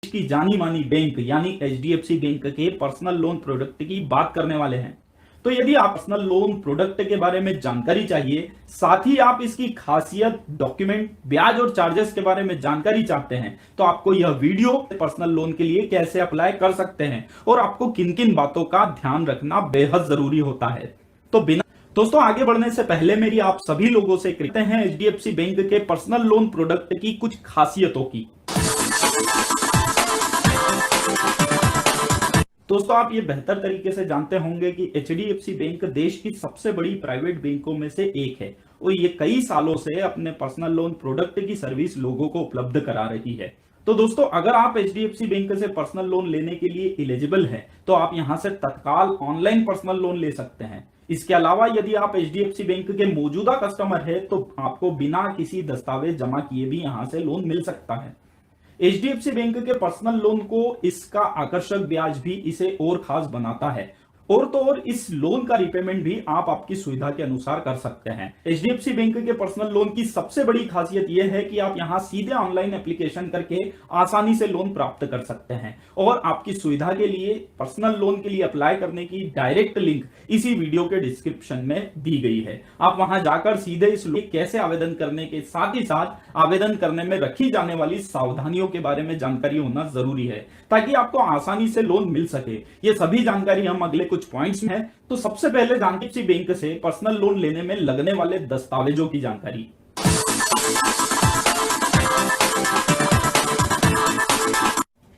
की जानी मानी बैंक यानी एचडीएफसी बैंक के पर्सनल लोन प्रोडक्ट की बात करने वाले हैं। तो यदि आप पर्सनल लोन प्रोडक्ट के बारे में जानकारी चाहिए, साथ ही आप इसकी खासियत, डॉक्यूमेंट, ब्याज और चार्जेस के बारे में जानकारी चाहते हैं, तो आपको यह वीडियो पर्सनल लोन के लिए कैसे अप्लाई कर सकते हैं और आपको किन किन बातों का ध्यान रखना बेहद जरूरी होता है। तो बिना दोस्तों आगे बढ़ने से पहले मेरी आप सभी लोगों से कहते हैं एचडीएफसी बैंक के पर्सनल लोन प्रोडक्ट की कुछ खासियतों की। दोस्तों आप ये बेहतर तरीके से जानते होंगे कि एचडीएफसी बैंक देश की सबसे बड़ी प्राइवेट बैंकों में से एक है और ये कई सालों से अपने पर्सनल लोन प्रोडक्ट की सर्विस लोगों को उपलब्ध करा रही है। तो दोस्तों अगर आप एचडीएफसी बैंक से पर्सनल लोन लेने के लिए एलिजिबल हैं, तो आप यहां से तत्काल ऑनलाइन पर्सनल लोन ले सकते हैं। इसके अलावा यदि आप एचडीएफसी बैंक के मौजूदा कस्टमर है तो आपको बिना किसी दस्तावेज जमा किए भी यहां से लोन मिल सकता है। एचडीएफसी बैंक के पर्सनल लोन को इसका आकर्षक ब्याज भी इसे और खास बनाता है और तो और इस लोन का रिपेमेंट भी आप आपकी सुविधा के अनुसार कर सकते हैं। एचडीएफसी बैंक के पर्सनल लोन की सबसे बड़ी खासियत यह है कि आप यहां सीधे ऑनलाइन एप्लीकेशन करके आसानी से लोन प्राप्त कर सकते हैं और आपकी सुविधा के लिए पर्सनल लोन के लिए अप्लाई करने की डायरेक्ट लिंक इसी वीडियो के डिस्क्रिप्शन में दी गई है। आप वहां जाकर सीधे इस लोन कैसे आवेदन करने के साथ ही साथ आवेदन करने में रखी जाने वाली सावधानियों के बारे में जानकारी होना जरूरी है ताकि आपको आसानी से लोन मिल सके। ये सभी जानकारी हम अगले कुछ पॉइंट्स में है। तो सबसे पहले जानते हैं बैंक से पर्सनल लोन लेने में लगने वाले दस्तावेजों की जानकारी।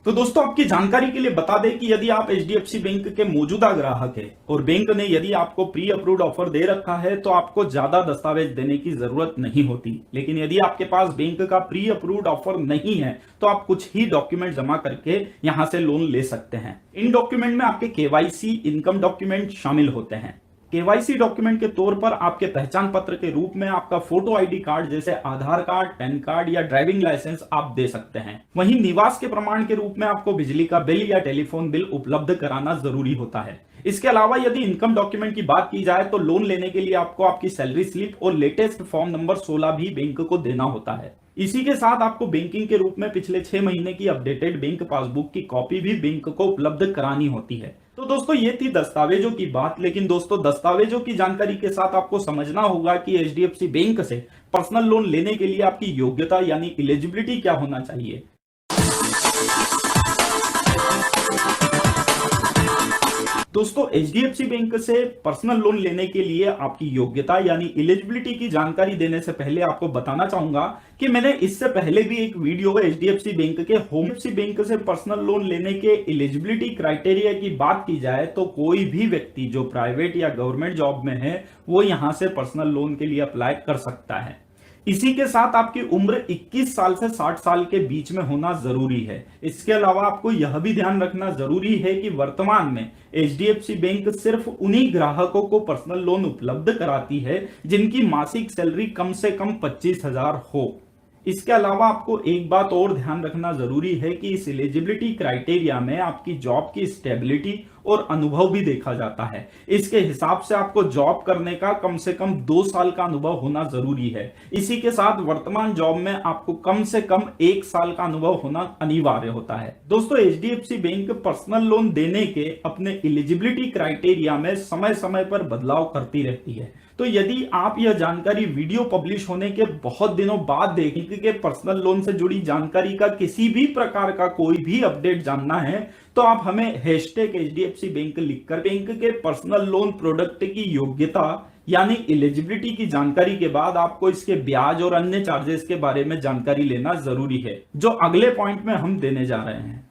तो दोस्तों आपकी जानकारी के लिए बता दें कि यदि आप एचडीएफसी बैंक के मौजूदा ग्राहक हैं और बैंक ने यदि आपको प्री अप्रूव्ड ऑफर दे रखा है तो आपको ज्यादा दस्तावेज देने की जरूरत नहीं होती। लेकिन यदि आपके पास बैंक का प्री अप्रूव्ड ऑफर नहीं है तो आप कुछ ही डॉक्यूमेंट जमा करके यहां से लोन ले सकते हैं। इन डॉक्यूमेंट में आपके केवाईसी, इनकम डॉक्यूमेंट शामिल होते हैं। केवाईसी डॉक्यूमेंट के तौर पर आपके पहचान पत्र के रूप में आपका फोटो आईडी कार्ड जैसे आधार कार्ड, पैन कार्ड या ड्राइविंग लाइसेंस आप दे सकते हैं। वहीं निवास के प्रमाण के रूप में आपको बिजली का बिल या टेलीफोन बिल उपलब्ध कराना जरूरी होता है। इसके अलावा यदि इनकम डॉक्यूमेंट की बात की जाए तो लोन लेने के लिए आपको आपकी सैलरी स्लिप और लेटेस्ट फॉर्म नंबर 16 भी बैंक को देना होता है। इसी के साथ आपको बैंकिंग के रूप में पिछले 6 महीने की अपडेटेड बैंक पासबुक की कॉपी भी बैंक को उपलब्ध करानी होती है। तो दोस्तों ये थी दस्तावेजों की बात। लेकिन दोस्तों दस्तावेजों की जानकारी के साथ आपको समझना होगा कि एचडीएफसी बैंक से पर्सनल लोन लेने के लिए आपकी योग्यता यानी एलिजिबिलिटी क्या होना चाहिए। दोस्तों एचडीएफसी बैंक से पर्सनल लोन लेने के लिए आपकी योग्यता यानी एलिजिबिलिटी की जानकारी देने से पहले आपको बताना चाहूंगा कि मैंने इससे पहले भी एक वीडियो एचडीएफसी बैंक के एचडीएफसी बैंक से पर्सनल लोन लेने के एलिजिबिलिटी क्राइटेरिया की बात की जाए तो कोई भी व्यक्ति जो प्राइवेट या गवर्नमेंट जॉब में है वो यहां से पर्सनल लोन के लिए अप्लाई कर सकता है। इसी के साथ आपकी उम्र 21 साल से 60 साल के बीच में होना जरूरी है। इसके अलावा आपको यह भी ध्यान रखना जरूरी है कि वर्तमान में एचडीएफसी बैंक सिर्फ उन्हीं ग्राहकों को पर्सनल लोन उपलब्ध कराती है जिनकी मासिक सैलरी कम से कम 25,000 हो। इसके अलावा आपको एक बात और ध्यान रखना जरूरी है कि इस एलिजिबिलिटी क्राइटेरिया में आपकी जॉब की स्टेबिलिटी और अनुभव भी देखा जाता है। इसके हिसाब से आपको जॉब करने का कम से कम 2 साल का अनुभव होना जरूरी है। इसी के साथ वर्तमान जॉब में आपको कम से कम 1 साल का अनुभव होना अनिवार्य होता है। दोस्तों एचडीएफसी बैंक पर्सनल लोन देने के अपने एलिजिबिलिटी क्राइटेरिया में समय समय पर बदलाव करती रहती है। तो यदि आप यह जानकारी वीडियो पब्लिश होने के बहुत दिनों बाद देखेंगे कि पर्सनल लोन से जुड़ी जानकारी का किसी भी प्रकार का कोई भी अपडेट जानना है तो आप हमें #HDFC बैंक लिखकर बैंक के पर्सनल लोन प्रोडक्ट की योग्यता यानी एलिजिबिलिटी की जानकारी के बाद आपको इसके ब्याज और अन्य चार्जेस के बारे में जानकारी लेना जरूरी है, जो अगले पॉइंट में हम देने जा रहे हैं।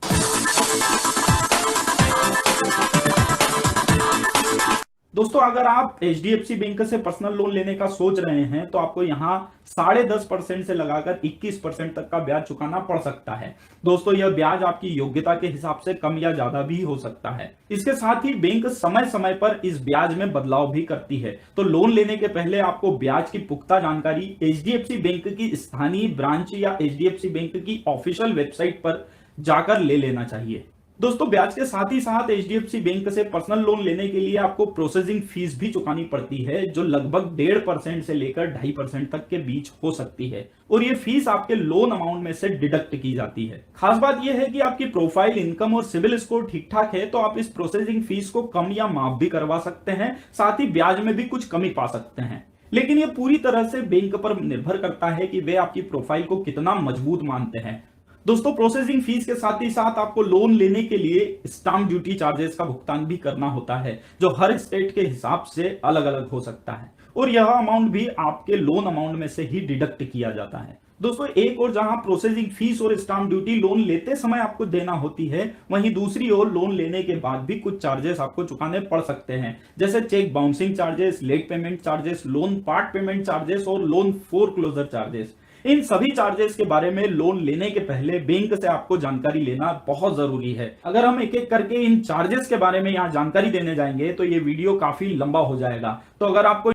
दोस्तों अगर आप एचडीएफसी बैंक से पर्सनल लोन लेने का सोच रहे हैं तो आपको यहां 10.5% से लगाकर 21% तक का ब्याज चुकाना पड़ सकता है। दोस्तों यह ब्याज आपकी योग्यता के हिसाब से कम या ज्यादा भी हो सकता है। इसके साथ ही बैंक समय समय पर इस ब्याज में बदलाव भी करती है। तो लोन लेने के पहले आपको ब्याज की पुख्ता जानकारी एचडीएफसी बैंक की स्थानीय ब्रांच या एचडीएफसी बैंक की ऑफिशियल वेबसाइट पर जाकर ले लेना चाहिए। दोस्तों ब्याज के साथ ही साथ एचडीएफसी बैंक से पर्सनल लोन लेने के लिए आपको प्रोसेसिंग फीस भी चुकानी पड़ती है, जो लगभग 1.5% से लेकर 2.5% तक के बीच हो सकती है, और ये फीस आपके लोन अमाउंट में से डिडक्ट की जाती है। खास बात यह है कि आपकी प्रोफाइल, इनकम और सिविल स्कोर ठीक ठाक है तो आप इस प्रोसेसिंग फीस को कम या माफ भी करवा सकते हैं, साथ ही ब्याज में भी कुछ कमी पा सकते हैं। लेकिन यह पूरी तरह से बैंक पर निर्भर करता है कि वे आपकी प्रोफाइल को कितना मजबूत मानते हैं। दोस्तों प्रोसेसिंग फीस के साथ ही साथ आपको लोन लेने के लिए स्टाम्प ड्यूटी चार्जेस का भुगतान भी करना होता है, जो हर स्टेट के हिसाब से अलग अलग हो सकता है, और यह अमाउंट भी आपके लोन अमाउंट में से ही डिडक्ट किया जाता है। दोस्तों एक और जहां प्रोसेसिंग फीस और स्टाम्प ड्यूटी लोन लेते समय आपको देना होती है, वहीं दूसरी ओर लोन लेने के बाद भी कुछ चार्जेस आपको चुकाने पड़ सकते हैं, जैसे cheque bouncing charges, late payment charges, loan part payment charges और लोन फोरक्लोजर चार्जेस। इन सभी चार्जेस के बारे में लोन लेने के पहले बैंक से आपको जानकारी लेना बहुत जरूरी है। अगर हम एक एक करके इन चार्जेस के बारे में यहाँ जानकारी देने जाएंगे तो ये वीडियो काफी लंबा हो जाएगा। तो अगर आपको